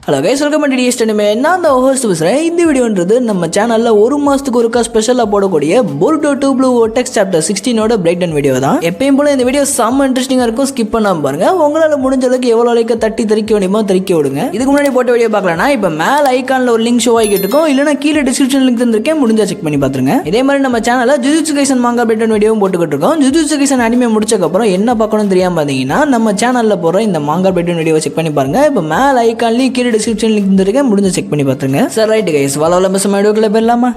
Hello guys, welcome to DST anime. நான் தான் host பேசுகிறேன். இந்த வீடியோன்றது நம்ம சேனலில் ஒரு மாதத்துக்கு ஒருக்கா ஸ்பெஷலாக போடக்கூடிய Boruto 2 Blue Vortex chapter 16 break down video தான். எப்பயும் போல இந்த வீடியோ செம்ம இன்ட்ரெஸ்டிங்காக இருக்கும். ஸ்கிப் பண்ணாமல் பாருங்க. உங்களால் முடிஞ்ச அளவுக்கு எவ்வளோ அளவுக்கு தட்டி தெரிக்க முடியுமோ தெரிக்க விடுங்க. இதுக்கு முன்னாடி போட்ட வீடியோ பார்க்கலன்னா இப்போ மேலே ஐக்கானில் ஒரு லிங்க் ஷோ ஆகிட்டு இருக்கும், இல்லைனா கீழே டிஸ்கிரிப்ஷன் லிங்க் தந்திருக்கேன், முடிஞ்சா செக் பண்ணி பார்த்துருங்க. இதே மாதிரி நம்ம சேனலில் ஜுஜுட்சு கைசன் மாங்கா பிரேக் டவுன் வீடியோவும் போட்டுக்கிட்டு இருக்கோம். ஜுஜுட்சு கைசன் அனிமே முடிச்சக்கப்புறம் என்ன பார்க்கணும்னு தெரியாமல் பார்த்தீங்கன்னா நம்ம சேனலில் போகிற இந்த மாங்கா பிரேக் டவுன் வீடியோ செக் பண்ணி பாருங்க. இப்போ மேலே ஐக்கான்லேயும் கீழே டிஸ்கிரிப்ஷன் லிங்க் தந்திருக்கேன், முடிஞ்ச செக் பண்ணி பார்த்துங்க. சார் ரைட் கைஸ், வாழ மிஸ் வீடியோக்குள்ள போயிடலாமா?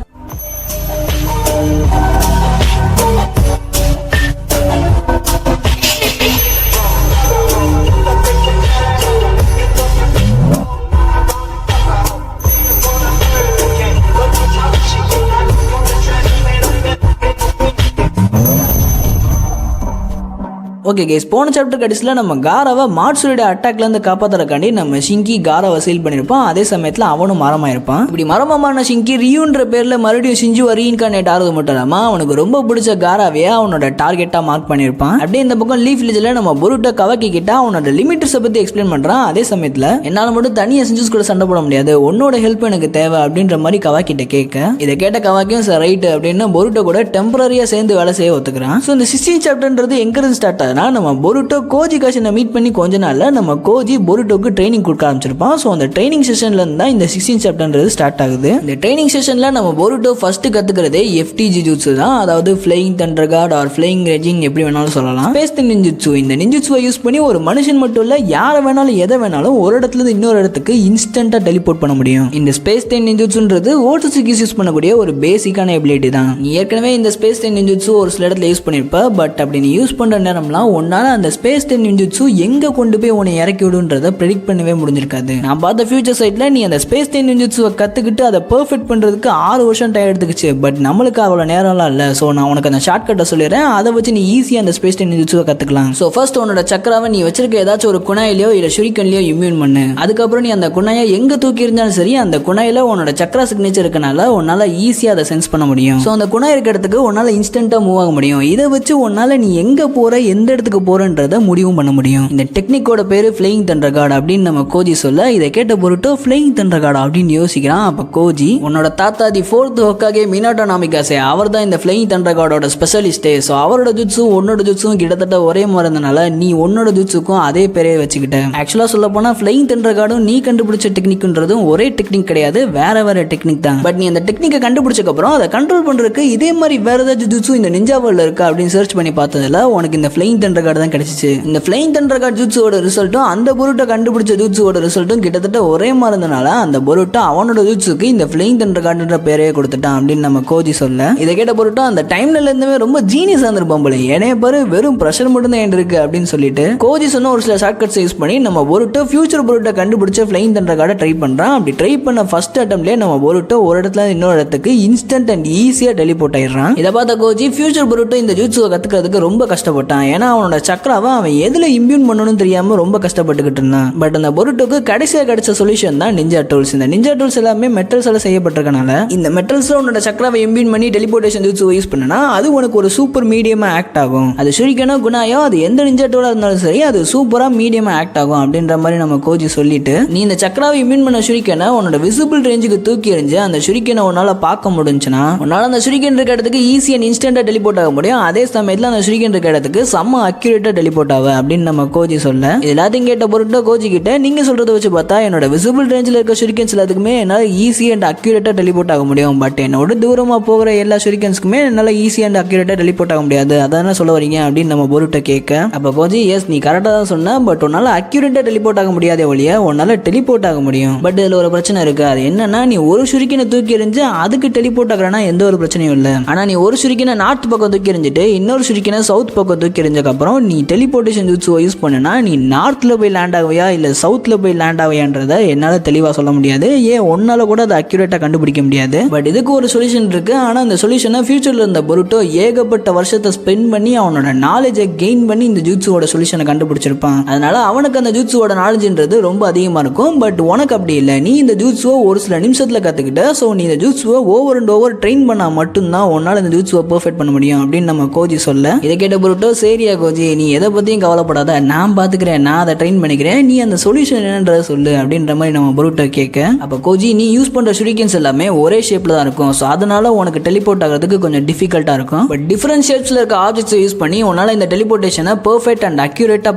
ஓகே கேஸ், போன சாப்டர் கடைசியில் நம்ம காராவை மாட்சுரோட அட்டாக்லேருந்து காப்பாற்றுறக்காண்டி நம்ம ஷிங்கி காராவை சீல் பண்ணியிருப்பான். அதே சமயத்தில் அவனும் மரமாயிருப்பான். இப்படி மரமமான ஷிங்கி ரியூன்ற பேரில் மறுபடியும் ஷிஞ்சுவை ரீஇன்கார்னேட் ஆகிறது மட்டும் இல்லாமல் அவனுக்கு ரொம்ப பிடிச்ச காராவையே அவனோட டார்கெட்டாக மார்க் பண்ணியிருப்பான். அப்படியே இந்த பக்கம் லீஃப் வில்லேஜில் நம்ம போருட்டோ கவாக்கி கிட்ட அவனோட லிமிட்டர்ஸை பற்றி எக்ஸ்பிளைன் பண்ணுறான். அதே சமயத்தில் என்னால் மட்டும் தனியாக ஷிஞ்சுஸ் கூட சண்டை போட முடியாது, உன்னோட ஹெல்ப் எனக்கு தேவை அப்படின்ற மாதிரி கவாக்கிட்ட கேட்க, இதை கேட்ட கவாக்கியும் சார் ரைட்டு அப்படின்னு போருட்டோ கூட டெம்பரரியாக சேர்ந்து வேலை செய்ய ஒத்துக்கிறான். ஸோ இந்த 16 சாப்டர்ன்றது எங்கிருந்து ஸ்டார்ட் ஆகுதுன்னா, நம்ம போருட்டோ கோஜி காஷனை மீட் பண்ணி கொஞ்ச நாள்ல நம்ம கோஜி போருட்டோக்கு ட்ரைனிங் கொடுக்க ஆரம்பிச்சிருப்பான். ஸோ அந்த ட்ரைனிங் செஷன்ல இருந்து தான் இந்த 16 சாப்டர்ன்றது ஸ்டார்ட் ஆகுது. இந்த ட்ரைனிங் செஷன்ல நம்ம போருட்டோ ஃபர்ஸ்ட் கத்துக்கிறதே FTG ஜூட்சு தான், அதாவது flying thunder god or flying ரெஜிங் எப்படி வேணாலும் சொல்லலாம். ஸ்பேஸ் நிஞ்சுட்சு. இந்த நிஞ்சுட்சுவை யூஸ் பண்ணி ஒரு மனுஷன் மட்டும் இல்ல, யாரை வேணாலும் எதை வேணாலும் ஒரு இடத்துல இருந்து இன்னொரு இடத்துக்கு இன்ஸ்டன்டா டெலிபோர்ட் பண்ண முடியும். இந்த ஸ்பேஸ் நிஞ்சுட்சுன்றது ஓட்டோசுக்கு யூஸ் பண்ணக்கூடிய ஒரு பேசிக்கான எபிலிட்டி தான். நீ ஏற்கனவே இந்த ஸ்பேஸ் நிஞ்சுட்சு ஒரு சில இடத்துல யூஸ் பண்ணிருப்ப, பட் அப்படி நீ யூஸ் பண்ற நேரம்லாம் ஒன்னால அந்த ஸ்பேஸ் நிஞ்சுட்சு எங்க கொண்டு போய் உன்னை இறக்கி விடுன்றத ப்ரெடிக்ட் பண்ணவே முடிஞ்சிருக்காது. நான் பார்த்த ஃபியூச்சர் சைட்ல நீ அந்த ஸ்பேஸ் நிஞ்சுட்சுவை கத்துக்கிட்டு அதை பெர்ஃபெக்ட் பண்றதுக்கு 6 வருஷம் டைம் எடுத்துக்கிச்சு. பட் நம்மளுக்கு அவ்வளவு நேரம்லாம் இல்ல. ஸோ நான் உனக்கு அந்த ஷார்ட் கட்டை சொல்லிடுறேன், அதை வச்சு நீ ஈஸியா அந்த ஸ்பேஸ் நிஞ்சுட்சுவை கத்துக்கலாம். ஸோ ஃபர்ஸ்ட் உன்னோட சக்கராவை நீ வச்சிருக்க ஏதாச்சும் ஒரு குணாயிலையோ இல்ல ஷுரிகன்லயோ இம்யூன் பண்ணு. அதுக்கப்புறம் நீ அந்த குணாயை எங்க தூக்கி இருந்தாலும் சரி, அந்த குணாயில உன்னோட சக்கரா சிக்னேச்சர் இருக்கனால உன்னால ஈஸியா அதை சென்ஸ் பண்ண முடியும். ஸோ அந்த குணாய் இருக்க இடத்துக்கு உன்னால இன்ஸ்டன்டா மூவ் ஆக முடியும். இதை வச்சு உன்னால நீ எங்க போற எந்த இடத்துக்கு போறன்றத முடிவும் பண்ண முடியும். இந்த டெக்னிக்கோட பேரு ஃப்ளையிங் தண்டர் கார்டு அப்படின்னு நம்ம கோஜி சொல்ல, இதை கேட்ட போருட்டோ ஃப்ளையிங் தண்டர் கார்டு அப்படின்னு யோசிக்கிறான். அப்ப கோஜி, உன்னோட தாத்தா தி 4th ஹோக்காகே மினாட்டோ நாமிகாசே, அவர் தான் இந்த ஃப்ளையிங் தண்டர் கார்டோட ஸ்பெஷலிஸ்டே. ஸோ அவரோட ஜுட்ஸும் உன்னோட ஜுட்ஸும் கிட்டத்தட்ட ஒரே மாதிரி இருந்தனால நீ உன்னோட ஜுட்ஸுக்கும் அதே பேரே வச்சுக்கிட்ட. ஆக்சுவலா சொல்ல போனா ஃப்ளையிங் தண்டர் கார்டும் நீ கண்டுபிடிச்ச டெக்னிக்ன்றதும் ஒரே டெக்னிக் கிடையாது, வேற வேற டெக்னிக் தான். பட் நீ அந்த டெக்னிக்கை கண்டுபிடிச்சக்கு அப்புறம் அதை கண்ட்ரோல் பண்றதுக்கு இதே மாதிரி வேற ஏதாச்சும் ஜுட்ஸு இந்த நிஞ்சா வேர்ல்ட்ல இருக்கா அப்படின்னு சர்ச் பண்ணி பார்த்ததுல உனக்கு இந்த ஃப்ளையிங் தண்டர் கார்டு தான் கிடைச்சிச்சு. இந்த ஃப்ளையிங் தண்டர் கார்டு ஜூட்ஸோட ரிசல்ட்டும் அந்த போருட்டோ கண்டுபிடிச்ச ஜூட்ஸோட ரிசல்ட்டும் கிட்டத்தட்ட ஒரே மாதிரி இருந்தனால அந்த போருட்டோ அவனோட ஜூட்ஸுக்கு இந்த ஃப்ளையிங் தண்டர் கார்டுன்ற பேரையே கொடுத்துட்டான் அப்படின்னு நம்ம கோஜி சொல்ல, இதை கேட்ட போருட்டோ அந்த டைம்ல இருந்துமே ரொம்ப ஜீனியஸா இருந்திருப்பான் போல, ஏனைய பாரு வெறும் ப்ரெஷர் மட்டும் தான் இருக்கு அப்படின்னு சொல்லிட்டு கோஜி சொன்ன ஒரு சில ஷார்ட்கட்ஸ் யூஸ் பண்ணி நம்ம போருட்டோ ஃபியூச்சர் போருட்டோ கண்டுபிடிச்ச ஃப்ளையிங் தண்டர் கார்டை ட்ரை பண்றான். அப்படி ட்ரை பண்ண ஃபர்ஸ்ட் அட்டம்ப்ட்லயே நம்ம போருட்டோ ஒரு இடத்துல இன்னொரு இடத்துக்கு இன்ஸ்டன்ட் அண்ட் ஈஸியா டெலிபோர்ட் ஆயிடுறான். இதை பார்த்த கோஜி ஃபியூச்சர் போருட்டோ இந்த ஜூட்ஸுவை கத்துக்கிறதுக்கு ரொம்ப கஷ்டப்பட்டான். ஏன்னா அவனோட சக்கராவை அவன் எதுல இம்யூன் பண்ணணும்னு தெரியாம ரொம்ப கஷ்டப்பட்டுக்கிட்டு இருந்தான். பட் அந்த போருட்டோக்கு கடைசியா கிடைச்ச சொல்யூஷன் தான் நிஞ்சா டூல்ஸ். இந்த நிஞ்சா டூல்ஸ் எல்லாமே மெட்டல்ஸால செய்யப்பட்டிருக்கனால இந்த மெட்டல்ஸ்ல உன்னோட சக்கராவை இம்யூன் பண்ணி டெலிபோர்டேஷன் ஜூட்ஸுவை யூஸ் பண்ணனா அது உனக்கு ஒரு சூப்பர் மீடியமா ஆக்ட் ஆகும். அது ஷுரிகனோ குணாயோ அது எந்த நிஞ்சா டூலா இருந்தாலும் சரி, அது சூப்பரா மீடியமா ஆக்ட் ஆகும் அப்படின்ற மாதிரி நம்ம கோஜி சொல்லிட்டு, நீ இந்த சக்கராவை இம்யூன் பண்ண ஷுரிகனை உன்னோட விசிபிள் ரேஞ்சுக்கு தூக்கி எறிஞ்சு அந்த ஷுரிகனை உன்னால பார்க்க முடிஞ்சுன்னா உன்னால அந்த ஷுரிகன் இருக்க இடத்துக்கு ஈஸியா இன்ஸ்டன்டா டெலிபோர்ட் ஆக முடியும். அதே சமயத்துல அந்த ஷுரிகன் இருக்க இடத்துக்கு செம்ம அக்யூரேட்டா டெலிபோர்ட் ஆகும் அப்படின்னு நம்ம கோஜி சொல்ல, எல்லாத்தையும் கேட்ட போருட்டோ கோஜி கிட்ட, நீங்க சொல்றதை வச்சு பார்த்தா என்னோட விசிபிள் ரேஞ்சில் இருக்க ஷுரிகன்ஸ் எல்லாத்துக்குமே என்னால் ஈஸியாக அண்ட் அக்யூரேட்டா டெலிபோர்ட் ஆக முடியும். பட் என்னோட தூரமா போகிற எல்லா ஷுரிகன்ஸ்க்குமே என்னால் ஈஸியாக அண்ட் அக்யூரேட்டா டெலிபோர்ட் ஆக முடியாது, அதான் சொல்ல வரீங்க அப்படின்னு நம்ம போருட்டோ கேட்க, அப்போ கோஜி, எஸ் நீ கரெக்டாக தான் சொன்ன, பட் உன்னால அக்யூரேட்டா டெலிபோர்ட் ஆக முடியாத ஒழிய உன்னால டெலிபோர்ட் ஆக முடியும். பட் இதில் ஒரு பிரச்சனை இருக்கு. அது என்னன்னா, நீ ஒரு ஷுரிகனை தூக்கி எறிஞ்சு அதுக்கு டெலிபோர்ட் ஆகிறனா எந்த ஒரு பிரச்சனையும் இல்லை. ஆனா நீ ஒரு ஷுரிகனை நார்த் பக்கம் தூக்கி எறிஞ்சிட்டு இன்னொரு ஷுரிகனை சவுத் பக்கம் தூக்கி எறிஞ்சதுக்கு அப்புறம் நீ டெலிபோர்டேஷன் ஜூட்ஸை யூஸ் பண்ணனா நீ நார்த்ல போய் லேண்ட் ஆகுவியா இல்ல சவுத்ல போய் லேண்ட் ஆகுவியான்றத என்னால தெளிவா சொல்ல முடியாது. ஏன் ஒன்னால கூட அதை அக்யூரேட்டா கண்டுபிடிக்க முடியாது. பட் இதுக்கு ஒரு சொல்யூஷன் இருக்கு. ஆனா அந்த சொல்யூஷனை ஃபியூச்சர்ல இருந்த போருட்டோ ஏகப்பட்ட வருஷத்தை ஸ்பெண்ட் பண்ணி அவனோட நாலேஜை கெயின் பண்ணி இந்த ஜூட்ஸோட சொல்யூஷனை கண்டுபிடிச்சிருப்பான். அதனால அவனுக்கு அந்த ஜூட்ஸோட நாலேஜ்ன்றது ரொம்ப அதிகமா இருக்கும். பட் உனக்கு அப்படி இல்லை. நீ இந்த ஜூட்ஸோ ஒரு சில நிமிஷத்துல கத்துக்கிட்ட. ஸோ நீ இந்த ஜூட்ஸோ ஓவர் அண்ட் ஓவர் ட்ரெயின் பண்ணா மட்டும்தான் உன்னால இந்த ஜூட்ஸோ பெர்ஃபெக்ட் பண்ண முடியும் அப்படின்னு நம்ம கோஜி சொல்ல, இதை கேட்ட போருட்டோ சரியா கோஜி, நீ எதை பற்றியும் கவலைப்படாத, நான் பார்த்துக்கிறேன், நான் அதை ட்ரெயின் பண்ணிக்கிறேன், நீ அந்த சொல்யூஷன் என்னன்றதை சொல்லு அப்படின்ற மாதிரி நம்ம பொருட்டோ கேட்க, அப்போ கோஜி நீ யூஸ் பண்ணுற ஷுரிகன்ஸ் எல்லாமே ஒரே ஷேப்பில் தான் இருக்கும். ஸோ அதனால உனக்கு டெலிபோர்ட் ஆகிறதுக்கு கொஞ்சம் டிஃபிகல்ட்டாக இருக்கும். பட் டிஃப்ரெண்ட் ஷேப்ஸில் இருக்க ஆப்ஜெக்ட்ஸை யூஸ் பண்ணி உன்னால் இந்த டெலிபோர்ட்டேஷனை பெர்ஃபெக்ட் அண்ட் அக்யூரேட்டாக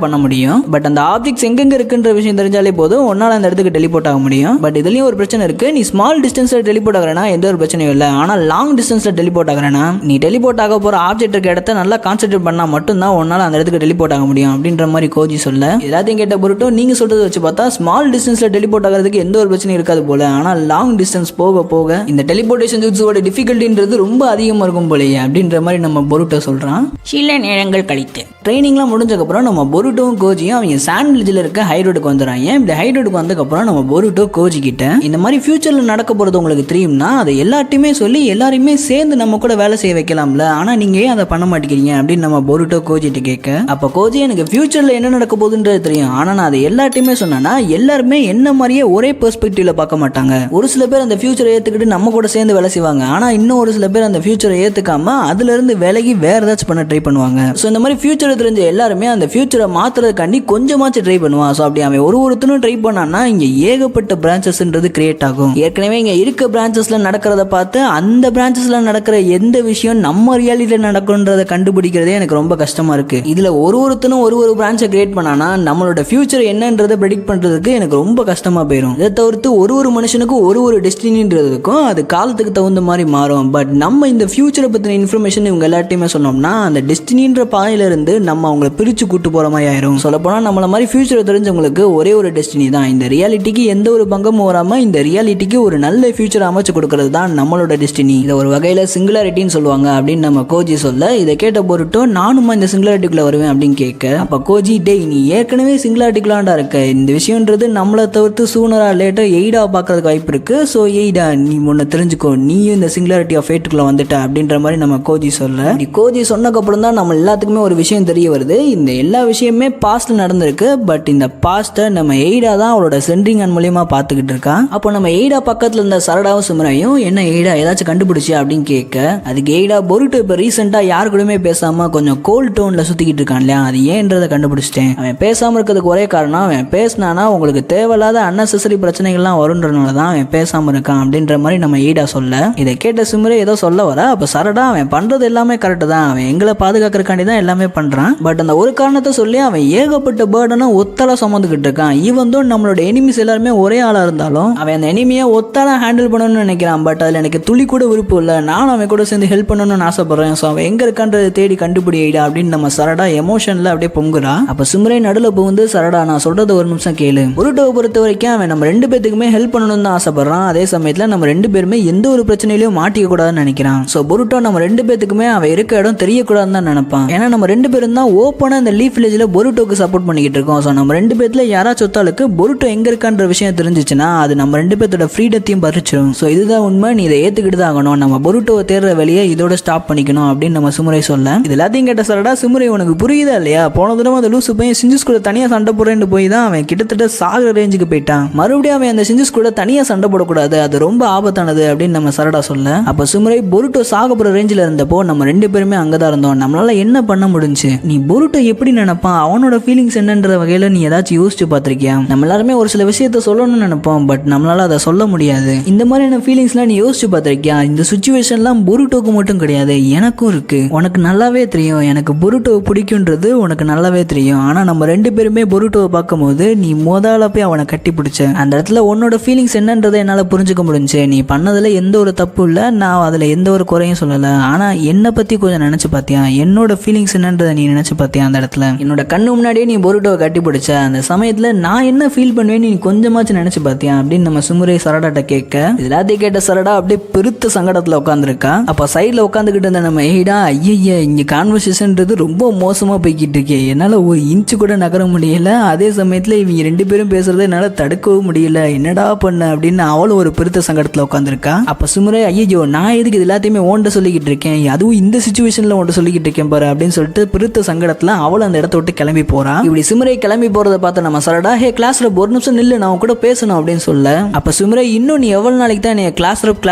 பண்ண முடியும். பட் அந்த ஆப்ஜெக்ட்ஸ் எங்கெங்க இருக்குன்ற விஷயம் தெரிஞ்சாலே போதும் உன்னால் அந்த இடத்துக்கு டெலிபோர்ட் ஆக முடியும். பட் இதுலேயும் ஒரு பிரச்சனை இருக்குது. நீ ஸ்மால் டிஸ்டன்ஸில் டெலிபோர்ட் ஆகிறனா எந்த ஒரு பிரச்சனையும் இல்லை. ஆனால் லாங் டிஸ்டன்ஸில் டெலிபோர்ட் ஆகிறனா நீ டெலிபோர்ட் ஆக போகிற ஆப்ஜெக்ட் இருக்க இடத்த நல்லா கான்சென்ட்ரேட் பண்ணால் மட்டும்தான் உன்னால் அந்த இடத்துக்கு டெலிபோர்ட் ஆக முடியும் அப்படின்ற மாதிரி கோஜி சொல்ல, எல்லாத்தையும் கேட்ட பொருட்டும் நீங்கள் சொல்கிறத வச்சு பார்த்தா ஸ்மால் டிஸ்டன்ஸில் டெலிபோர்ட் ஆகிறதுக்கு எந்த ஒரு பிரச்சனையும் இருக்காது போல. ஆனால் லாங் டிஸ்டன்ஸ் போக போக இந்த டெலிபோர்டேஷன் ஜூட்ஸோட டிஃபிகல்ட்டின்றது ரொம்ப அதிகமாக இருக்கும் போலயே அப்படின்ற மாதிரி நம்ம பொருட்டோ சொல்கிறான். சில நேரங்கள் கழித்து ட்ரைனிங்லாம் முடிஞ்சக்கப்புறம் நம்ம பொருட்டோவும் கோஜியும் அவங்க சாண்ட்விச்சில் இருக்க ஹைரோடுக்கு வந்துடுறாங்க. இப்படி ஹைரோடுக்கு வந்ததுக்கப்புறம் நம்ம பொருட்டோ கோஜி கிட்ட இந்த மாதிரி ஃபியூச்சரில் நடக்க போகிறது உங்களுக்கு தெரியும்னா அதை எல்லாத்தையுமே சொல்லி எல்லாரையுமே சேர்ந்து நம்ம கூட வேலை செய்ய வைக்கலாம்ல, ஆனால் நீங்கள் ஏன் அதை பண்ண மாட்டேங்கிறீங்க அப்படின்னு நம்ம பொருட்டோ கோஜிட்டு கேட்க, அப்போ கோஜி எனக்கு ஃபியூச்சரில் என்ன நடக்க போகுதுன்றது தெரியும், ஆனால் நான் அதை எல்லாத்தையுமே சொன்னேன்னா எல்லாருமே என்ன மாதிரியே ஒரே பெர்ஸ்பெக்டிவ்ல பார்க்க மாட்டாங்க. ஒரு சில பேர் அந்த ஃபியூச்சரை ஏற்றுக்கிட்டு நம்ம கூட சேர்ந்து வேலை செய்வாங்க. ஆனால் இன்னும் ஒரு சில பேர் அந்த ஃபியூச்சரை ஏற்றுக்காம அதுலேருந்து விலகி வேற ஏதாச்சும் பண்ண ட்ரை பண்ணுவாங்க. ஸோ இந்த மாதிரி ஃபியூச்சரை தெரிஞ்ச எல்லாருமே அந்த ஃபியூச்சரை மாற்றுறதுக்காண்டி கொஞ்சமாச்சும் ட்ரை பண்ணுவான். ஸோ அப்படி அவன் ஒருத்தனும் ட்ரை பண்ணான்னா இங்கே ஏகப்பட்ட பிரான்ச்சஸ்ன்றது கிரியேட் ஆகும். ஏற்கனவே இங்கே இருக்க பிரான்ச்சஸில் நடக்கிறத பார்த்து அந்த பிரான்ச்சஸில் நடக்கிற எந்த விஷயம் நம்ம ரியாலிட்டியில் நடக்கும்ன்றதை கண்டுபிடிக்கிறதே எனக்கு ரொம்ப கஷ்டமாக இருக்குது. இதில் ஒருத்தனும் ஒரு பிரான்ச்சை கிரியேட் பண்ணானா நம்மளோட ஃபியூச்சர் என்னன்றதை ப்ரெடிக்ட் பண்ணுறதுக்கு எனக்கு ரொம்ப கஷ்டமாக போயிடும். இதை தவிர்த்து ஒரு மனுஷனுக்கும் ஒரு டெஸ்டினின்றதுக்கும் அது காலத்துக்கு தகுந்த மாதிரி மாறும். பட் நம்ம இந்த ஃபியூச்சரை பற்றின இன்ஃபர்மேஷன் இவங்க எல்லாத்தையுமே சொன்னோம்னா அந்த டெஸ்டினின்ற பாதையிலிருந்து நம்ம அவங்கள பிரித்து கூட்டு போகிற மாதிரி ஆயிரும். சொல்லப்போனால் நம்மள மாதிரி ஃபியூச்சரை தெரிஞ்சவங்களுக்கு ஒரே ஒரு டெஸ்டினி தான். இந்த ரியாலிட்டிக்கு எந்த ஒரு பங்கமும் வராமல் இந்த ரியாலிட்டிக்கு ஒரு நல்ல ஃபியூச்சர் அமைச்சு கொடுக்கறது தான் நம்மளோட டெஸ்டினி. இதை ஒரு வகையில் சிங்குலாரிட்டின்னு சொல்லுவாங்க அப்படின்னு நம்ம கோஜி சொல்ல, இதை கேட்ட பொருட்டோ நானும் இந்த சிங்குலாரிட்டிக்குள்ளே வருவேன் அப்படின்னு கேட்க, அப்போ கோஜி டே நீ ஏற்கனவே சிங்குலாரிட்டிக்குள்ளாண்டா இருக்க, இந்த விஷயன்றது நம்மளை தவிர்த்து சூனரா லேட்டாக எய்டா பார்க்கறதுக்கு வாய்ப்பு இருக்கு. ஸோ எய்டா நீ ஒன்று தெரிஞ்சுக்கோ, நீயும் இந்த சிங்குலாரிட்டி ஆஃப் ஃபேட்டுக்குள்ள வந்துட்ட அப்படின்ற மாதிரி நம்ம கோஜி சொல்ல, கோஜி சொன்னக்கப்புறம் தான் நம்ம எல்லாத்துக்குமே ஒரு விஷயம் தெரிய வருது. இந்த எல்லா விஷயமே பாஸ்ட்ல நடந்திருக்கு. பட் இந்த பாஸ்ட்டை நம்ம எய்டா தான் அவளோட சென்ட்ரிங் அண்ட் மூலியமா பார்த்துக்கிட்டு இருக்கா. அப்போ நம்ம எய்டா பக்கத்தில் இருந்த சரடாவும் சிம்ரையும் என்ன எய்டா ஏதாச்சும் கண்டுபிடிச்சி அப்படின்னு கேட்க, அதுக்கு எய்டா பொருட்டு இப்போ ரீசெண்டாக யாரு கூடயுமே பேசாமல் கொஞ்சம் கோல்ட் டோனில் சுற்றிக்கிட்டு இருக்கான் இல்லையா, அது ஏன்றதை கண்டுபிடிச்சிட்டேன். அவன் பேசாமல் இருக்கிறதுக்கு ஒரே காரணம் அவன் பேசினானா உங்களுக்கு தேவையில்லாத அன்னெசரி பிரச்சனைகள்லாம் வரும்ன்றனால தான் அவன் பேசாமல் இருக்கான் அப்படின்ற மாதிரி நம்ம ஈடா சொல்ல, இதை கேட்ட சிம்ரே ஏதோ சொல்ல வர, அப்போ சரடா அவன் பண்ணுறது எல்லாமே கரெக்டு தான், அவன் எங்களை பாதுகாக்கிறக்காண்டி தான் எல்லாமே பண்ணுறான். பட் அந்த ஒரு காரணத்தை சொல்லி அவன் ஏகப்பட்ட பேர்டனை ஒத்தலை சுமந்துக்கிட்டு இருக்கான். ஈவன் தோ நம்மளோட எனிமிஸ் எல்லாருமே ஒரே ஆளாக இருந்தாலும் அவன் அந்த எனிமியை ஒத்தால ஹேண்டில் பண்ணணும்னு நினைக்கிறான். பட் அதில் எனக்கு துளி கூட விருப்பம் இல்லை, நானும் அவன் கூட சேர்ந்து ஹெல்ப் பண்ணணும்னு ஆசைப்படுறேன். ஸோ அவன் எங்கே இருக்கான்றதை தேடி கண்டுபிடிடா அப்படின்னு நம்ம சரடா எமோஷனில் அப்படியே பொங்குறா. அப்போ சிம்ரே நடுவில் புகுந்து, சரடா நான் சொல்றது ஒரு நிமிஷம் கேளு, பொருட்டோவை பொறுத்த வரைக்கும் அவன் நம்ம ரெண்டு பேத்துக்குமே ஹெல்ப் பண்ணணும்னு தான் ஆசைப்படுறான். அதே சமயத்தில் நம்ம ரெண்டு பேருமே எந்த ஒரு பிரச்சனையிலையும் மாட்டிக்க கூடாதுன்னு நினைக்கிறான். ஸோ பொருட்டோ நம்ம ரெண்டு பேத்துக்குமே அவன் இருக்க இடம் தெரியக்கூடாதுன்னு தான் நினைப்பான். ஏன்னா நம்ம ரெண்டு பேரும் தான் ஓப்பனாக இந்த லீஃப் வில்லேஜில் பொருட்டோக்கு சப்போர்ட் பண்ணிக்கிட்டு இருக்கோம். ஸோ நம்ம ரெண்டு பேத்துல யாராச்சும் ஒத்தாளுக்கு பொருட்டோ எங்கே இருக்கான்ற விஷயம் தெரிஞ்சிச்சுன்னா அது நம்ம ரெண்டு பேர்த்தோட ஃப்ரீடத்தையும் பறிச்சிடும். ஸோ இதுதான் உண்மை, நீ இதை ஏற்றுக்கிட்டு தான் ஆகணும். நம்ம பொருட்டோவை தேடுற வெளியே இதோட ஸ்டாப் பண்ணிக்கணும் அப்படின்னு நம்ம சிமுரை சொல்ல, இது எல்லாத்தையும் கேட்ட சரடா, சிமுரை உனக்கு புரியுதா இல்லையா, போன தடவை அந்த லூசு பையன் சிஞ்சுஸ் கூட தனியாக சண்டை போடுறேன்னு போய் தான் அவன் கிட்டத்தட்ட சாகிற ரேஞ்சுக்கு போயிட்டான். மறுபடியும் அவன் அந்த சிஞ்சுஸ் கூட தனியாக சண்டை போடக்கூடாது, அது ரொம்ப ஆபத்தானது அப்படின்னு நம்ம சரடா சொல்ல, அப்போ சிமுரை பொருட்டோ சாக போகிற ரேஞ்சில் இருந்தப்போ நம்ம ரெண்டு பேருமே அங்கே தான் இருந்தோம், நம்மளால என்ன பண்ண முடிஞ்சு, நீ பொருட்டோ எப்படி நினைப்பான், அவனோட ஃபீலிங்ஸ் என்னன்ற வகையில் நீ ஏதாச்சும் யோசிச்சு பார்த்துருக்கியா? நம்ம எல்லாருமே ஒரு சில விஷயத்த சொல்லணும்னு நினைப்போம், பட் நம்மளால அதை சொல்ல முடியாது. இந்த மாதிரியான ஃபீலிங்ஸ்லாம் நீ யோசிச்சு பார்த்துருக்கியா? இந்த சுச்சுவேஷன்லாம் பொருட்டோக்கு மட்டும் கிடையாது, எனக்கும் இருக்கு. உனக்கு நல்லாவே தெரியும் எனக்கு பொருட்டோவை பிடிக்குன்றது உனக்கு நல்லாவே தெரியும். ஆனால் நம்ம ரெண்டு பேருமே பொருட்டோவை பார்க்கும்போது நீ முதல்ல போய் அவனை கட்டி பிடிச்ச அந்த இடத்துல உன்னோட ஃபீலிங்ஸ் என்னன்றதை என்னால் புரிஞ்சுக்க முடிஞ்சு. நீ பண்ணதில் எந்த ஒரு தப்பு இல்லை, நான் அதில் எந்த ஒரு குறையும் சொல்லலை. ஆனால் என்னை பற்றி கொஞ்சம் நினச்சி பார்த்தியா, என்னோட ஃபீலிங்ஸ் என்னன்றதை நீ நினச்சி பார்த்தியா? அந்த இடத்துல என்னோட கண்ணு முன்னாடியே நீ பொருட்டோவை கட்டி பிடிச்ச அந்த சமயத்தில் நான் என்ன ஃபீல் பண்ணுவேன்னு நீ கொஞ்சமாச்சும் நினச்சி பார்த்தியா அப்படின்னு நம்ம சிமுரை சரடாட்ட கேட்க, எல்லாத்தையும் கேட்ட சரடா அப்படியே பெருத்த சங்கடத்தில் உட்காந்துருக்கா. அப்போ சைடில் உட்காந்துக்கிட்டு இருந்த நம்ம எய்டா, ஐயா இங்கே கான்வர்சேஷன்றது ரொம்ப மோசமாக போய்கிட்டு இருக்கே, என்னால் ஒரு இன்ச்சு கூட நகர முடியல, அதே சமயத்தில் இவங்க ரெண்டு பேரும் பேசுறதை என்னால் தடுக்கவும் முடியல, என்னடா பண்ண அப்படின்னு அவளும் ஒரு பெருத்த சங்கடத்தில் உட்காந்துருக்கா. அப்போ சிமுரை, ஐயோ நான் எதுக்கு இது எல்லாத்தையுமே ஓண்ட சொல்லிக்கிட்டு இருக்கேன், அதுவும் இந்த சுச்சுவேஷனில் ஓண்ட சொல்லிக்கிட்டு இருக்கேன் பாரு அப்படின்னு சொல்லிட்டு பெருத்த சங்கடத்தில் அவளும் அந்த இடத்த விட்டு கிளம்பி போறான். இப்படி சிமுரை கிளம்பி போறதை பார்த்து நம்ம சரடா, ஹே கிளாஸ்ல ஒரு நிமிஷம் நில்லு, நான் கூட பேசணும் அப்படின்னு சொல்ல, அப்போ சிமுரை, இன்னும் நீ எவ்வளவு நாளைக்கு தான் நீ கிளாஸ் ரப்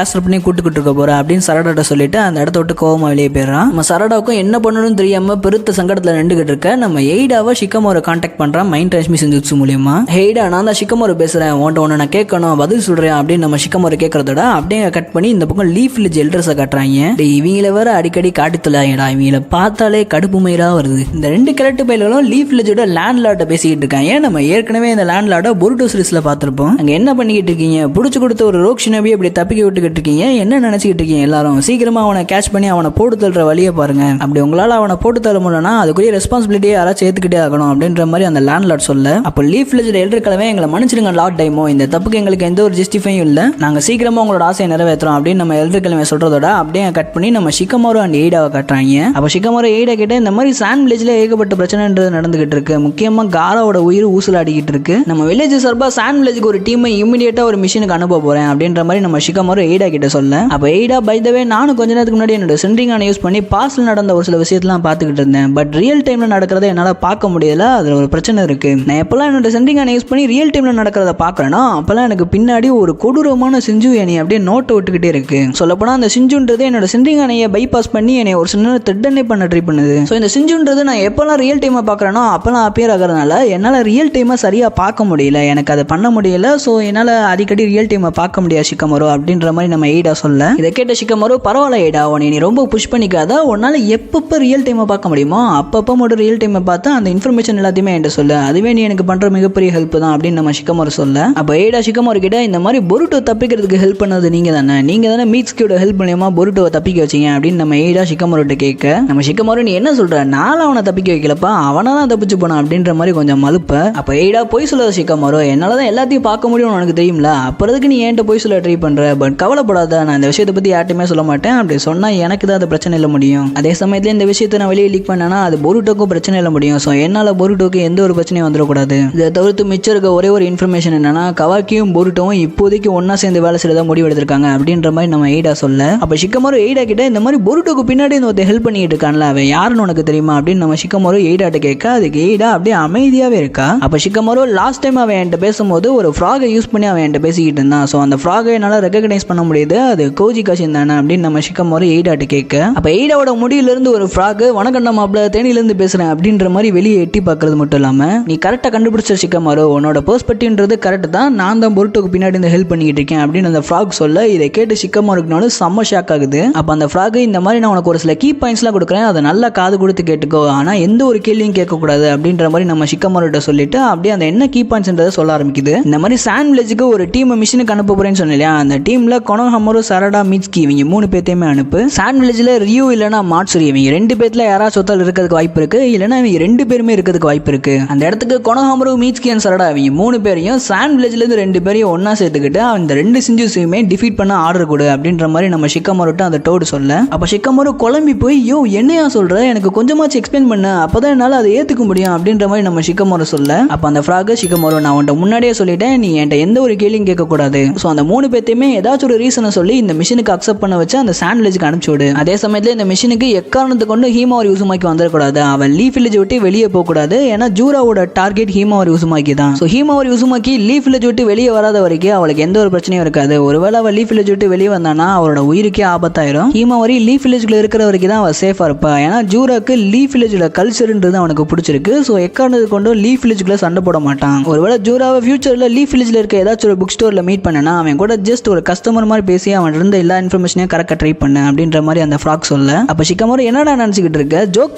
கூட்டுக்கிட்டு இருக்க போற அப்படின்னு சரடாட்ட சொல்லிட்டு அந்த இடத்த விட்டு கோவமா வெளியே போயிடறான். நம்ம சரடாவுக்கும் என்ன பண்ணணும்னு தெரியாம பெருத்த ஒருத்த சங்கடத்துல நின்றுகிட்டு இருக்க நம்ம எய்டாவை ஷிகமோரை கான்டாக்ட் பண்றான் மைண்ட் டிரான்ஸ்மிஷன் ஜுட்சு மூலியமா. எய்டா, நான் தான் ஷிகமோரை பேசுறேன், ஒன்று நான் கேட்கணும், பதில் சொல்றேன் அப்படின்னு நம்ம ஷிகமோரை கேட்கறதோட அப்படியே கட் பண்ணி இந்த பக்கம் லீஃப் வில்லேஜ் எல்டர்ஸை காட்டுறாங்க. இவங்கள வேற அடிக்கடி காட்டுத்தலாங்கடா, இவங்கள பார்த்தாலே கடுப்பு மயிரா வருது. இந்த 2 கிழட்டு பயில்களும் லீஃப் வில்லேஜோட லேண்ட் லார்ட பேசிக்கிட்டு இருக்காங்க. நம்ம ஏற்கனவே இந்த லேண்ட் லார்ட பொருட்டோ சீரிஸ்ல பார்த்திருப்போம். அங்க என்ன பண்ணிக்கிட்டு இருக்கீங்க, புடிச்சு கொடுத்த ஒரு ரோக்ஷினபி அப்படி தப்பிக்க விட்டுக்கிட்டு இருக்கீங்க, என்ன நினைச்சிட்டு இருக்கீங்க எல்லாரும், சீக்கிரமா அவனை கேட்ச் பண்ணி அவனை போட்டு தள்ளுற வழியை பாருங்க, அப்படி உங்களால அவனை போட்டு தள்ள முடியலன்னா அதுக்குரிய ரெஸ்பான்சிபிலிட்டியை யாராச்சும் ஏத்துக்கிட்டே ஆகணும் அப்படின்ற மாதிரி அந்த லேண்ட் லார்ட் சொல்ல, அப்போ லீஃப் வில்லேஜோட எல்டர் கிழமை எங்களை மன்னிச்சிடுங்க லார்ட் டைமோ, இந்த தப்புக்கு எங்களுக்கு எந்த ஒரு ஜஸ்டிஃபையும் இல்லை, நாங்க சீக்கிரமா உங்களோட ஆசையை நிறைவேற்றுறோம் அப்படின்னு நம்ம எல்டர் கிழமை சொல்றதோட அப்படியே கட் பண்ணி நம்ம ஷிகமோரோ அண்ட் எய்டாவை காட்டுறாங்க. அப்போ ஷிகமோரோ எய்டா கிட்ட இந்த மாதிரி சாண்ட் வில்லேஜ்ல ஏகப்பட்ட பிரச்சனைன்றது நடந்துகிட்டு இருக்கு, முக்கியமா காராவோட உயிர் ஊசலாடிக்கிட்டு இருக்கு, நம்ம வில்லேஜ் சார்பா சாண்ட் வில்லேஜுக்கு ஒரு டீமை இமிடியேட்டா ஒரு மிஷனுக்கு அனுப்ப போறேன் அப்படின்ற மாதிரி நம்ம ஷிகமோரோ எய்டா கிட்ட சொல்ல, அப்போ எய்டா பை த வே நானும் கொஞ்ச நேரத்துக்கு முன்னாடி என்னோட சென்ட்ரிங்கான யூஸ் பண்ணி பாஸ்ட்ல நடந்த ஒரு சில விஷயத்தெல்லாம் பார்த்துக்கிட்டு இருந்தேன், பட் ரியல் டைம்ல நடக்கிறத என்னால் பார்க்க முடியல, அதுல ஒரு பிரச்சனை இருக்கு, நான் எப்பெல்லாம் என்னோட சென்ட்ரிங்கான யூஸ் பண்ணி ரியல் டைம்ல நடக்கிறத பார்க்கறேனோ அப்பெல்லாம் எனக்கு பின்னாடி ஒரு கொடூரமான சிஞ்சு என்னை அப்படியே நோட்டை விட்டுக்கிட்டே இருக்கு, சொல்லப்போனா அந்த சிஞ்சுன்றது என்னோட சென்ட்ரிங்கானையை பைபாஸ் பண்ணி என்னை ஒரு சின்ன த்ரெட்டனே பண்ண ட்ரை பண்ணுது. ஸோ இந்த சிஞ்சுன்றது நான் எப்பெல்லாம் ரியல் டைமை பார்க்குறேனோ அப்பெல்லாம் அப்பியர் ஆகிறதுனால என்னால் ரியல் டைமை சரியாக பார்க்க முடியல, எனக்கு அதை பண்ண முடியல, ஸோ என்னால் அடிக்கடி ரியல் டைமை பார்க்க முடியாது ஷிகமோரோ அப்படின்ற மாதிரி நம்ம எய்டா சொல்ல, இதை கேட்ட ஷிகமோரோ பரவாயில்ல எய்டா, உன்னை நீ ரொம்ப புஷ் பண்ணிக்காத, உன்னால் எப்பப்போ ரியல் டைமை பார்க்க முடியுமோ அப்பப்போ மட்டும் ரியல் டைமை பார்த்து அந்த இன்ஃபர்மேஷன் எல்லாத்தையுமே என்கிட்ட சொல்லு, அதுவே நீ எனக்கு பண்ணுற மிகப்பெரிய ஹெல்ப் தான் அப்படின்னு நம்ம ஷிகமோரோ சொல்ல, அப்போ எய்டா ஷிகமோரோ கிட்ட இந்த மாதிரி பொருட்டோ தப்பிக்கிறதுக்கு ஹெல்ப் பண்ணது நீங்கள் தானே மீட்ஸ்கியோட ஹெல்ப் மூலியமா பொருட்டோவை தப்பிக்க வச்சிங்க அப்படின்னு நம்ம எய்டா ஷிகமோரோட்ட கேட்க, நம்ம ஷிகமோரோ நீ என்ன சொல்ற, நானும் அவனை தப்பிக்க வைக்கலப்பா, அவனா தான் தப்பிச்சு போனான் அப்படின்ற மாதிரி கொஞ்சம் மலுப்ப, அப்போ எய்டா போய் சொல்லாத ஷிகமோரோ, என்னால தான் எல்லாத்தையும் பார்க்க முடியும்னு உனக்கு தெரியும்ல, அப்புறதுக்கு நீ என்கிட்ட போய் சொல்ல ட்ரை பண்ற, பட் கவலைப்படாத, நான் இந்த விஷயத்தை பத்தி யார்ட்டுமே சொல்ல மாட்டேன், அப்படி சொன்னா எனக்கு தான் அது பிரச்சனை இல்லை முடியும், அதே சமயத்துல இந்த விஷயத்தை நான் வெளியே லீக் பண்ணேன்னா அது பொருட்டோக்கும் பிரச்சனை இல்லை முடியும், ஸோ என்னால் பொருட்டோக்கு எந்த ஒரு பிரச்சனையும் வந்துடக்கூடாது, இதை தவிர்த்து மிச்சம் இருக்க ஒரே ஒரு இன்ஃபர்மேஷன் என்னன்னா கவாக்கியும் பொருட்டோவும் இப்போதைக்கு ஒன்னா சேர்ந்து வேலை செய்யறதா முடிவு எடுத்திருக்காங்க அப்படின்ற மாதிரி நம்ம எய்டா சொல்ல, அப்போ ஷிகமோரோ எய்டா கிட்ட இந்த மாதிரி பொருட்டோக்கு பின்னாடி இந்த ஹெல்ப் பண்ணிட்டு இருக்கான்ல அவன் யாருன்னு உனக்கு தெரியுமா அப்படின்னு நம்ம ஷிகமோரோ எய்டாட்ட கேட்க, அதுக்கு எய்டா அப்படியே அமைதியாவே இருக்கா. அப்போ ஷிகமோரோ லாஸ்ட் டைம் அவன் என்கிட்ட பேசும்போது ஒரு ஃப்ராகை யூஸ் பண்ணி அவன் என்கிட்ட பேசிக்கிட்டு இருந்தான், ஸோ அந்த ஃப்ராகை என்னால் ரெகக்னைஸ் பண்ண முடியுது, அது கோஜி காஷின் தானே அப்படின்னு நம்ம ஷிகமோரோ எய்டாட்ட கேட்க, அப்போ எய்டாவோட முடியிலிருந்து ஒரு ஃப்ராக் வணக்கண்ட மாப்பிள்ள தேனியிலிருந்து பேசுறேன் அப்படின்ற மாதிரி வெளியே எட்டி பார்க்கறது மட்டும் இல்லாம நீ கரெக்டாக கண்டுபிடிச்ச ஷிகமோரோ, உன்னோட பெர்ஸ்பெக்டிவ்ன்றது கரெக்ட் தான், நான் தான் பொருட்டோக்கு பின்னாடி இந்த ஹெல்ப் பண்ணிக்கிட்டு இருக்கேன் அப்படின்னு அந்த ஃப்ராக் சொல்ல, இதை கேட்டு ஷிகமோரோக்குனாலும் செம்ம ஷாக் ஆகுது. அப்போ அந்த ஃப்ராக் இந்த மாதிரி நான் உனக்கு ஒரு சில கீ பாயிண்ட்ஸ்லாம் கொடுக்குறேன், அதை நல்லா காது கொடுத்து கேட்டுக்கோ, ஆனால் எந்த ஒரு கேள்வியும் கேட்கக்கூடாது அப்படின்ற மாதிரி நம்ம ஷிகமோரோட்ட சொல்லிட்டு அப்படியே அந்த என்ன கீ பாயிண்ட்ஸ்ன்றதை சொல்ல ஆரம்பிக்குது. இந்த மாதிரி சாண்ட் வில்லேஜுக்கு ஒரு டீம் மிஷனுக்கு அனுப்ப போறேன்னு சொன்னேன், அந்த டீம்ல கொனோஹமோரோ, சரடா, மீட்ஸ்கி இவங்க 3 பேத்தையுமே அனுப்பு. சாண்ட் வில்லேஜ்ல ரியூ இல்லைனா மாட்சுரி இவங்க 2 பேர்ல யாராச்சும் ஒருத்தர் இருக்கிறதுக்கு வாய்ப்பு இருக்கு, இல்லைன்னா இவங்க 2 பேருமே இருக்கிறதுக்கு வாய்ப்பு இருக்கு. அந்த இடத்துக்கு கொனோஹமோரோ, மீட்ஸ்கி அண்ட் சரடா இவங்க 3 பேரையும் சாண்ட் வில்லேஜ்ல இருந்து 2 பேரையும் ஒன்னா சேர்த்துக்கிட்டு அந்த 2 சிஞ்சுஸையுமே டிஃபீட் பண்ண ஆர்டர் கொடு அப்படின்ற மாதிரி நம்ம ஷிகமோரோட்ட அந்த டோடு சொல்ல, அப்ப ஷிகமோரோ குழம்பி போய் யோ என்னையா சொல்ற, எனக்கு கொஞ்சமாச்சு எக்ஸ்பிளைன் பண்ண, அப்பதான் என்னால அதை ஏத்துக்க முடியும் அப்படின்ற மாதிரி நம்ம ஷிகமோரோ சொல்ல, அப்ப அந்த ஃப்ராக் ஷிகமோரோ நான் உன்ட்ட முன்னாடியே சொல்லிட்டேன், நீ என்கிட்ட எந்த ஒரு கேள்வியும் கேட்க கூடாது, ஸோ அந்த 3 பேத்தையுமே ஏதாச்சும் ஒரு ரீசனை சொல்லி இந்த மிஷினுக்கு அக்செப்ட் பண்ண வச்சு அந்த சாண்ட் வில்லேஜுக்கு அனுப்பிச்சு விடு. அதே சமயத்தில் இந்த மிஷினுக்கு எக்காரணத்தை கொண்டு ஹீமாவரி உசுமாக்கி வந்துடக்கூடாது, அவன் லீஃப் வில்லேஜ் விட்டு வெளியே போகக்கூடாது, ஏன்னா ஜூராவோட டார்கெட் ஹீமாவரி உசுமாக்கி தான். ஸோ ஹீமாவரி உசுமாக்கி லீஃப் வில்லேஜ் விட்டு வெளியே வராத வரைக்கும் அவளுக்கு எந்த ஒரு பிரச்சனையும் இருக்காது, ஒருவேளை அவள் லீஃப் வில்லேஜ் விட்டு வெளியே வந்தானா அவளோட உயிருக்கே ஆபத்தாயிரும், ஹீமாவரி லீஃப் வில்லேஜ்ல இருக்கிற வரைக்கும் தான் அவள் சேஃபா இருப்பா, ஏன்னா ஜூராக்கு லீஃப் வில்லேஜோட கல்ச்சர்ன்றது அவனுக்கு பிடிச்சிருக்கு, ஸோ எக்காரணத்தை கொண்டு லீஃப் வில்லேஜ்குள்ள சண்டை போட மாட்டான். ஒருவேளை ஜூராவை ஃபியூச்சர்ல லீஃப் வில்லேஜ்ல இருக்க ஏதாச்சும் ஒரு புக் ஸ்டோர்ல மீட் பண்ணனா அவன் கூட ஜஸ்ட் ஒரு கஸ்டமர் மாதிரி பேசி அவன் இருந்த எல்லா இன்ஃபர்மேஷனையும் கரெக்டாக ட்ரை பண்ண அப்படின்ற மாதிரி அந்த ஃப்ராக் சொல்ல, அப்போ ஷிகமோரோ என்னடா நினைச்சிக்கிட்டு இருக்க, ஜோக்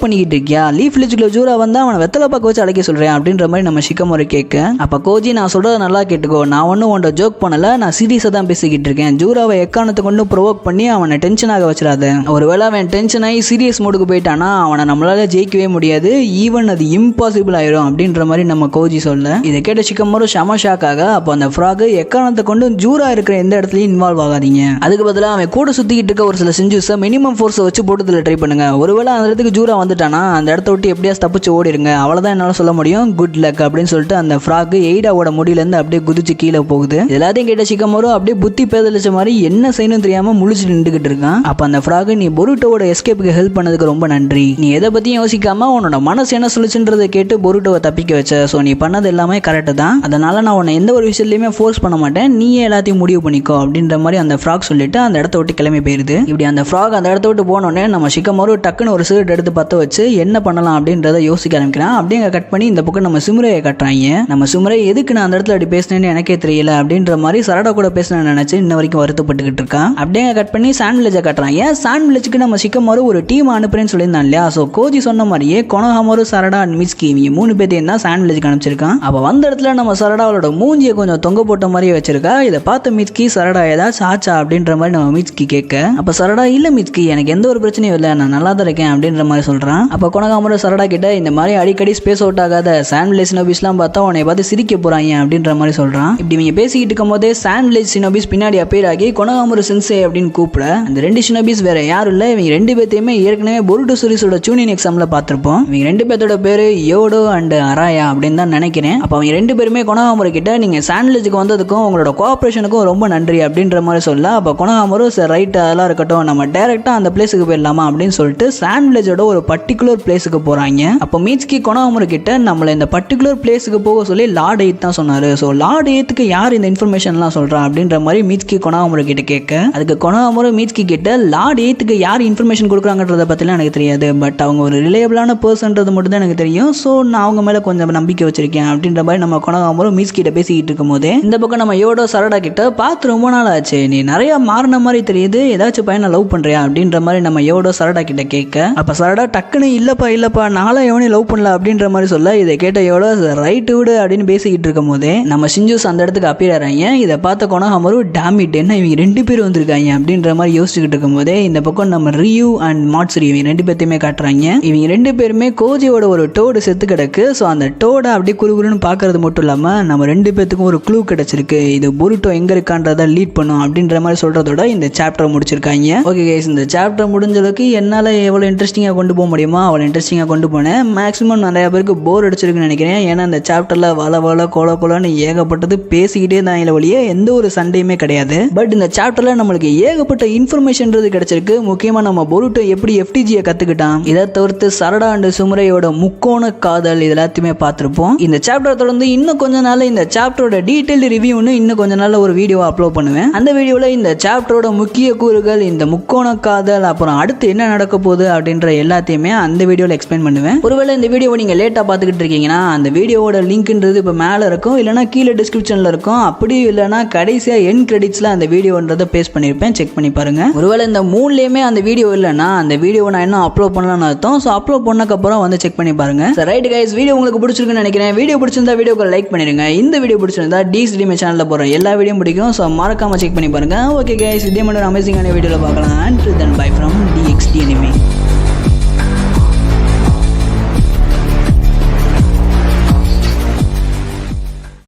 பண்ணிக்கிட்டு இருக்கியா, லீஃப் வில்லேஜ்ல ஜூரா வந்தா அவனை வெத்தலை பார்க்க வச்சு அழைக்க சொல்றேன் அப்படின்ற மாதிரி நம்ம ஷிகமோரோ கேட்க, அப்போ கோஜி நான் சொல்றதை நல்லா கேட்டுக்கோ, நான் ஒன்றும் உன்ட ஜோக் பண்ணல, நான் சீரியஸாக தான் பேசிக்கிட்டு இருக்கேன், ஜூராவை எக்காரணத்தை கொண்டு ப்ரொவோக் பண்ணி அவனை டென்ஷன் ஆக வச்சிடாத, ஒருவேளை அவன் டென்ஷன் ஆகி சீரியஸ் மோடுக்கு போயிட்டானா அவனை நம்மளால ஜெயிக்கவே முடியாது, ஈவன் அது இம்பாசிபிள் ஆயிரும் அப்படின்ற மாதிரி நம்ம கோஜி சொல்ல, இதை கேட்ட ஷிகமோரோ செம ஷாக் ஆக, அப்போ அந்த ஃப்ராக் எக்காரணத்தை கொண்டு ஜூரா இருக்கிற எந்த இடத்துலையும் இன்வால்வ் ஆகாதீங்க, அதுக்கு பதிலாக அவன் கூட சுத்திக்கிட்டு இருக்க ஒரு சில சிஞ்சுஸை மினிமம் ஃபோர்ஸை வச்சு போட்டதில் ட்ரை பண்ணுங்க, ஒருவேளை அந்த இடத்துக்கு ஜூரா வந்துட்டானா அந்த இடத்த விட்டு எப்படியாவது தப்பிச்சு ஓடிடுங்க, அவ்வளோதான் என்னால் சொல்ல முடியும், குட் லக் அப்படின்னு சொல்லிட்டு அந்த ஃப்ராக் எய்டாவோட முடியிலேருந்து அப்படியே குதிச்சு கீழே போகுது. எல்லாத்தையும் கேட்ட ஷிகமோரோ அப்படியே புத்தி பேதலிச்ச மாதிரி என்ன செய்யணும் தெரியாம முழிச்சு நின்றுகிட்டு இருக்கான். அப்போ அந்த ஃப்ராக் நீ பொருட்டோட எஸ்கேப்புக்கு ஹெல்ப் பண்ணதுக்கு ரொம்ப நன்றி, நீ எதை பற்றியும் யோசிக்காம உன்னோட மனசு என்ன சொல்லிச்சுன்றதை கேட்டு பொருட்டோவை தப்பிக்க வச்ச, ஸோ நீ பண்ணது எல்லாமே கரெக்டு தான், அதனால நான் உன்னை எந்த ஒரு விஷயத்துலையுமே ஃபோர்ஸ் பண்ண மாட்டேன், நீயே எல்லாத்தையும் முடிவு பண்ணிக்கோ அப்படின்ற மாதிரி அந்த ஃப்ராக் சொல்லிட்டு அந்த இடத்த விட்டு கிளம்பி போயிருது. இப்படி அந்த ஃப்ராக் அந்த இடத்த விட்டு போனோடனே நம்ம ஷிகமோரோ டக்குன்னு ஒரு சிகரெட் எடுத்து பற்ற வச்சு என்ன பண்ணலாம் அப்படின்றத யோசிக்க ஆரம்பிக்கிறான். அப்படியே கட் பண்ணி இந்த பக்கம் நம்ம சிம்ரையை கட்டுறாங்க. நம்ம சிம்ரை எதுக்கு நான் அந்த இடத்துல அப்படி பேசினேன்னு எனக்கே தெரியல அப்படின்ற மாதிரி சரடா கூட பேசினேன்னு நினைச்சு இன்ன வரைக்கும் வருத்தப்பட்டுக்கிட்டு இருக்கான். அப்படியே கட் பண்ணி சாண்ட் வில்லேஜை கட்டுறாங்க. சாண்ட் வில்லேஜுக்கு நம்ம சிக்கமாரு ஒரு டீம் அனுப்புறேன்னு சொல்லியிருந்தான் இல்லையா. ஸோ கோஜி சொன்ன மாதிரியே கொனோஹாமாரு, சரடா அண்ட் மிட்சுகி இவங்க 3 பேர்த்தையும் தான் சாண்ட் வில்லேஜுக்கு அனுப்பிச்சிருக்கான். அப்போ வந்த இடத்துல நம்ம சரடாவோட மூஞ்சியை கொஞ்சம் தொங்க போட்ட மாதிரியே வச்சிருக்கா. இதை பார்த்த மிட்சுகி சரடா ஏதாச்சும் ஆச்சா அப்படின்ற மாதிரி நம்ம மிட்சுகி கேட்க, அப்போ சரடா இல்ல மிட்சுகி எனக்கு எந்த ஒரு பிரச்சனையும் இல்லை, நான் நல்லா தான் இருக்கேன் அப்படின்ற மாதிரி சொல்றான். அப்போ கொனோஹாமாரு சரடா கிட்ட இந்த மாதிரி அடிக்கடி ஸ்பேஸ் அவுட் ஆகாத சாண்ட் வில்லேஜ் சினோபிஸ்லாம் பார்த்தா உன்னை பார்த்து சிரிக்க போறாங்க அப்படின்ற மாதிரி சொல்றான். இப்படி இவங்க பேசிக்கிட்டு இருக்கும் போதே சாண்ட் வில்லேஜ் சினோபிஸ் பின்னாடி அப்பேர் ஆகி கொனோஹாமாரு சென்சே அப்படின்னு கூப்பிட, அந்த 2 சினோபிஸ் வேற யாரும் இல்லை, இவங்க 2 பேர்த்தையுமே ஏற்கனவே பொருட்டோ சீரிஸோட சூனியன் எக்ஸாம்ல பார்த்திருப்போம். இவங்க 2 பேர்த்தோட பேரு யோடோ அண்ட் அராயா அப்படின்னு தான் நினைக்கிறேன். அப்போ அவங்க 2 பேருமே கொனோஹாமாரு கிட்ட நீங்க சாண்ட் வில்லேஜுக்கு வந்ததுக்கும் உங்களோட கோஆபரேஷனுக்கும் ரொம்ப நன்றி அப்படின்ற மாதிரி சொல்ல, அப்போ கொனோஹாமாரு சரி ரைட் அதெல்லாம் இருக்கட்டும், நம்ம டைரக்டா அந்த பிளேஸுக்கு போயிடலாமா அப்படின்னு சொல்லிட்டு சாண்ட் வில்லேஜோட ஒரு பர்டிகுலர் பிளேஸுக்கு போறாங்க. அப்போ மிட்சுகி கொனோஹாமாரு கிட்ட நம்மள இந்த பர்டிகுலர் பிளேஸுக்கு போக சொல்லி லார்ட் எய்த் தான் சொன்னாரு. ஸோ லார்ட் எய்த்துக்கு யார் இந்த இன்ஃபர்மேஷன்லாம் சொல்றா அப்படின்ற மாதிரி மிட்சுகி கொனோஹாமாரு கிட்ட கேட்க, அதுக்கு கொனோஹாமாரு மிட்சுகி கிட்ட லார்ட் எய்த்துக்கு யார் இன்ஃபர்மேஷன் கொடுக்குறாங்கன்றத பத்திலாம் எனக்கு தெரியாது, பட் அவங்க ஒரு ரிலையபிளான பர்சன்றது மட்டும் தான் எனக்கு தெரியும். ஸோ நான் அவங்க மேல கொஞ்சம் நம்பிக்கை வச்சிருக்கேன் அப்படின்ற மாதிரி நம்ம கொனோஹாமாரு மிட்சுகி கிட்ட பேசிக்கிட்டு இருக்கும் போதே இந்த பக்கம் நம்ம யோடோ சரடா கிட்ட பார்த்து ரொம்ப நாள் ஆச்சு, நீ நிறைய மாறின மாதிரி தெரியுது, ஏதாச்சும் பையனை லவ் பண்றியா அப்படின்ற மாதிரி நம்ம யோடோ சரடா கிட்ட கேட்க, அப்ப சரடா டக்குன்னு இல்லப்பா நாளா எவனையும் லவ் பண்ணல அப்படின்ற மாதிரி சொல்ல, இதை கேட்ட யோடோ ரைட் விடு அப்படின்னு பேசிக்கிட்டு இருக்கும் போதே நம்ம சிஞ்சூஸ் அந்த இடத்துக்கு அப்பீர் ஆறாங்க. இதை பார்த்த கொனோஹாமாரு டேமிட் என்ன இவங்க 2 பேரும் வந்திருக்காங்க அப்படின்ற மாதிரி யோசிச்சுக்கிட்டு இருக்கும் போதே இந்த பக்கம் நம்ம ரியூ அண்ட் மாட்சுரி இவங்க 2 பேர்த்தையுமே காட்டுறாங்க. இவங்க 2 பேருமே கோஜியோட ஒரு டோடு செத்து கிடக்கு. ஸோ அந்த டோடை அப்படியே குறுகுறுன்னு பார்க்கறது மட்டும் இல்லாம நம்ம 2 பேர்த்துக்கும் ஒரு க்ளூ கிடைச்சிருக்கு, இது பொருட்டோ எங்க இருக்கான்றத லீட் பண்ணும் அப்படின்ற மாதிரி சொல்றதோட இந்த சாப்டர் முடிச்சிருக்காங்க. ஓகே கைஸ், இந்த சாப்டர் முடிஞ்ச அளவுக்கு என்னால் எவ்வளோ இன்ட்ரெஸ்டிங்காக கொண்டு போக முடியுமோ அவ்வளோ இன்ட்ரெஸ்டிங்காக கொண்டு போனேன். மேக்ஸிமம் நிறைய பேருக்கு போர் அடிச்சிருக்குன்னு நினைக்கிறேன். ஏன்னா இந்த சாப்டர்ல வள கோலன்னு ஏகப்பட்டது பேசிக்கிட்டே தான் இல்லை வழியே எந்த ஒரு சண்டையுமே கிடையாது. பட் இந்த சாப்டர்ல நம்மளுக்கு ஏகப்பட்ட இன்ஃபர்மேஷன்றது கிடைச்சிருக்கு. முக்கியமா நம்ம பொருட்டோ எப்படி எஃப்டிஜியை கத்துக்கிட்டான், இதை தவிர்த்து சரடா அண்ட் சுமரையோட முக்கோண காதல் இது எல்லாத்தையுமே பார்த்துருப்போம். இந்த சாப்டர் தொடர்ந்து இன்னும் கொஞ்ச நாள் இந்த சாப்டரோட டீடைல்டு ரிவ்யூன்னு இன்னும் கொஞ்ச நாள் ஒரு வீடியோ அப்லோட் பண்ணுவேன். அந்த வீடியோவில் இந்த சாப்டரோட முக்கிய கூறுகள், இந்த முக்கோண காதல், அப்புறம் அடுத்து என்ன நடக்க போகுது அப்படின்ற எல்லாத்தையுமே அந்த வீடியோவில் எக்ஸ்பிளைன் பண்ணுவேன். ஒருவேளை இந்த வீடியோவை நீங்கள் லேட்டாக பார்த்துக்கிட்டு இருக்கீங்கன்னா அந்த வீடியோவோட லிங்க்ன்றது இப்போ மேலே இருக்கும், இல்லைனா கீழே டிஸ்கிரிப்ஷனில் இருக்கும். அப்படி இல்லைனா கடைசியாக என் கிரெடிட்ஸில் அந்த வீடியோன்றதை பேஸ்ட் பண்ணியிருப்பேன், செக் பண்ணி பாருங்க. ஒருவேளை இந்த 3லேயுமே அந்த வீடியோ இல்லைன்னா அந்த வீடியோவை நான் இன்னும் அப்லோட் பண்ணலாம்னு அர்த்தம். ஸோ அப்லோட் பண்ணக்கப்புறம் வந்து செக் பண்ணி பாருங்க. சரி ரைட் கைஸ், வீடியோ உங்களுக்கு பிடிச்சிருக்குன்னு நினைக்கிறேன். வீடியோ பிடிச்சிருந்தா வீடியோக்கு லைக் பண்ணிடுங்க. இந்த வீடியோ பிடிச்சிருந்தா டிசிடிஎம் சேனலில் போகிற எல்லா வீடியோ பிடிக்கும். ஸோ மறக்காம செக் பண்ணி பாருங்க. ஓகே கைஸ், இதே மாதிரி அமேசிங்கான வீடியோவில் பார்க்கலாம். Until then, bye from DXD Anime.